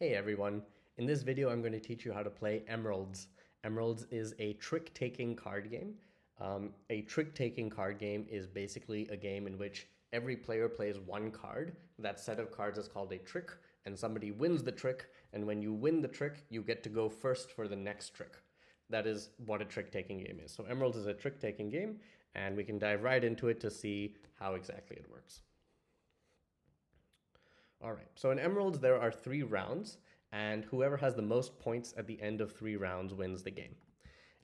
Hey everyone, in this video I'm going to teach you how to play Emeralds. Emeralds is a trick-taking card game. A trick-taking card game is basically a game in which every player plays one card. That set of cards is called a trick, and somebody wins the trick, and when you win the trick, you get to go first for the next trick. That is what a trick-taking game is. So Emeralds is a trick-taking game, and we can dive right into it to see how exactly it works. All right, so in Emeralds, there are 3 rounds, and whoever has the most points at the end of 3 rounds wins the game.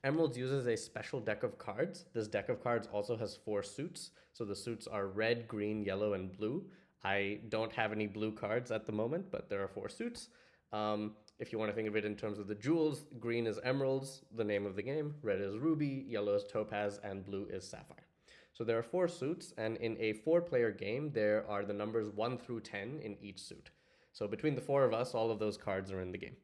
Emeralds uses a special deck of cards. This deck of cards also has 4 suits. So the suits are red, green, yellow, and blue. I don't have any blue cards at the moment, but there are 4 suits. If you want to think of it in terms of the jewels, green is emeralds, the name of the game, red is ruby, yellow is topaz, and blue is sapphire. So there are 4 suits, and in a 4-player game, there are the numbers 1 through 10 in each suit. So between the 4 of us, all of those cards are in the game.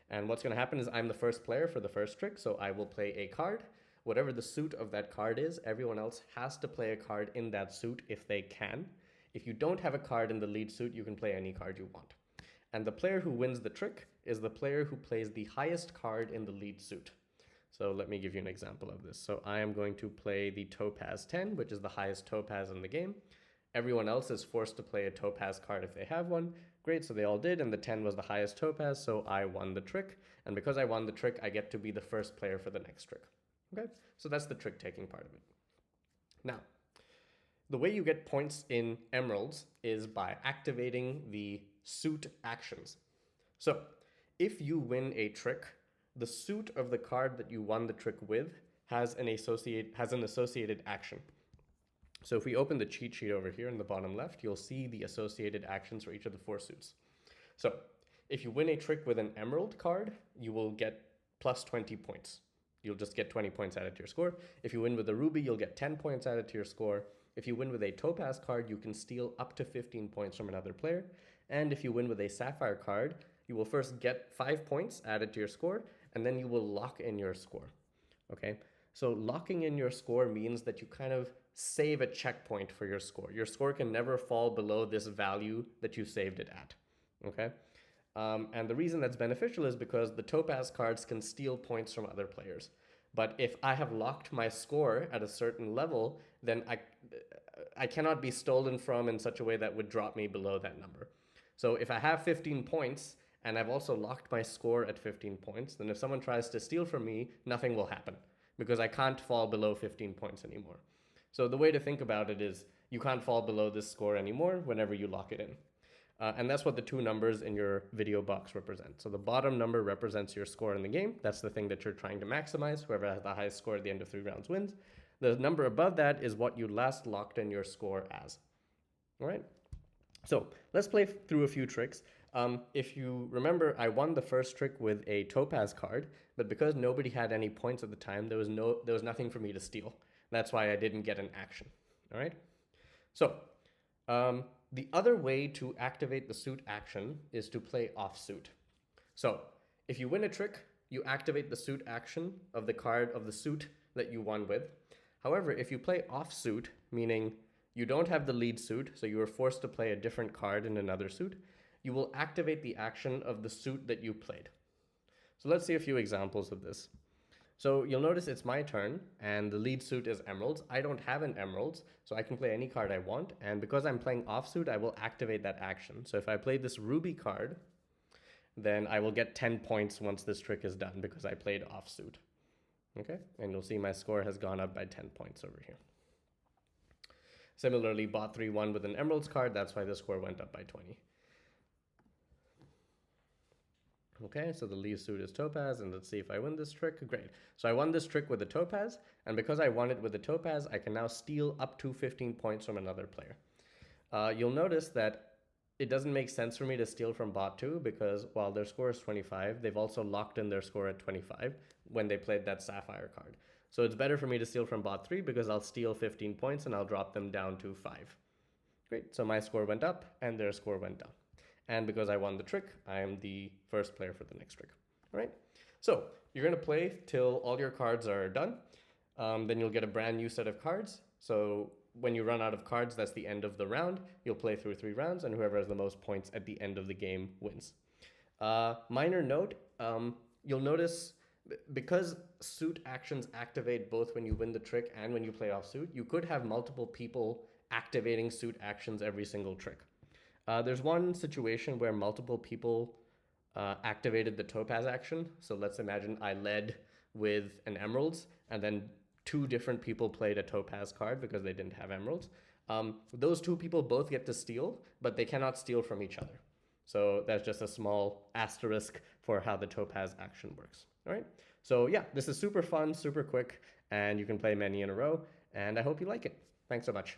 And what's going to happen is I'm the first player for the first trick, so I will play a card. Whatever the suit of that card is, everyone else has to play a card in that suit if they can. If you don't have a card in the lead suit, you can play any card you want. And the player who wins the trick is the player who plays the highest card in the lead suit. So let me give you an example of this. So I am going to play the Topaz 10, which is the highest Topaz in the game. Everyone else is forced to play a Topaz card if they have one. Great, so they all did, and the 10 was the highest Topaz, so I won the trick. And because I won the trick, I get to be the first player for the next trick. Okay, so that's the trick-taking part of it. Now, the way you get points in Emeralds is by activating the suit actions. So if you win a trick, the suit of the card that you won the trick with has an associated action. So if we open the cheat sheet over here in the bottom left, you'll see the associated actions for each of the 4 suits. So if you win a trick with an emerald card, you will get plus 20 points. You'll just get 20 points added to your score. If you win with a ruby, you'll get 10 points added to your score. If you win with a topaz card, you can steal up to 15 points from another player. And if you win with a sapphire card, you will first get 5 points added to your score, and then you will lock in your score. Okay, so locking in your score means that you kind of save a checkpoint for your score. Your score can never fall below this value that you saved it at. Okay, and the reason that's beneficial is because the topaz cards can steal points from other players. But if I have locked my score at a certain level, then I cannot be stolen from in such a way that would drop me below that number. So if I have 15 points, and I've also locked my score at 15 points, then if someone tries to steal from me, nothing will happen because I can't fall below 15 points anymore. So the way to think about it is you can't fall below this score anymore whenever you lock it in. And that's what the 2 numbers in your video box represent. So the bottom number represents your score in the game. That's the thing that you're trying to maximize. Whoever has the highest score at the end of 3 rounds wins. The number above that is what you last locked in your score as. All right? So let's play through a few tricks. If you remember, I won the first trick with a topaz card, but because nobody had any points at the time, there was nothing for me to steal. That's why I didn't get an action. All right. So the other way to activate the suit action is to play offsuit. So if you win a trick, you activate the suit action of the card of the suit that you won with. However, if you play offsuit, meaning you don't have the lead suit, so you are forced to play a different card in another suit, you will activate the action of the suit that you played. So let's see a few examples of this. So you'll notice it's my turn, and the lead suit is emeralds. I don't have an emeralds, so I can play any card I want, and because I'm playing offsuit, I will activate that action. So if I play this ruby card, then I will get 10 points once this trick is done because I played offsuit. Okay, and you'll see my score has gone up by 10 points over here. Similarly, bot 3 won with an emeralds card, that's why the score went up by 20. Okay, so the lead suit is topaz, and let's see if I win this trick. Great. So I won this trick with the topaz, and because I won it with the topaz, I can now steal up to 15 points from another player. You'll notice that it doesn't make sense for me to steal from bot 2 because while their score is 25, they've also locked in their score at 25 when they played that sapphire card. So it's better for me to steal from bot 3 because I'll steal 15 points and I'll drop them down to 5. Great, so my score went up and their score went down. And because I won the trick, I am the first player for the next trick. All right, so you're going to play till all your cards are done. Then you'll get a brand new set of cards. So when you run out of cards, that's the end of the round. You'll play through 3 rounds, and whoever has the most points at the end of the game wins. Minor note, you'll notice because suit actions activate both when you win the trick and when you play off suit, you could have multiple people activating suit actions every single trick. There's one situation where multiple people activated the topaz action. So let's imagine I led with an emeralds and then two different people played a topaz card because they didn't have emeralds. Those two people both get to steal, but they cannot steal from each other. So that's just a small asterisk for how the topaz action works. All right. So yeah, this is super fun, super quick, and you can play many in a row. And I hope you like it. Thanks so much.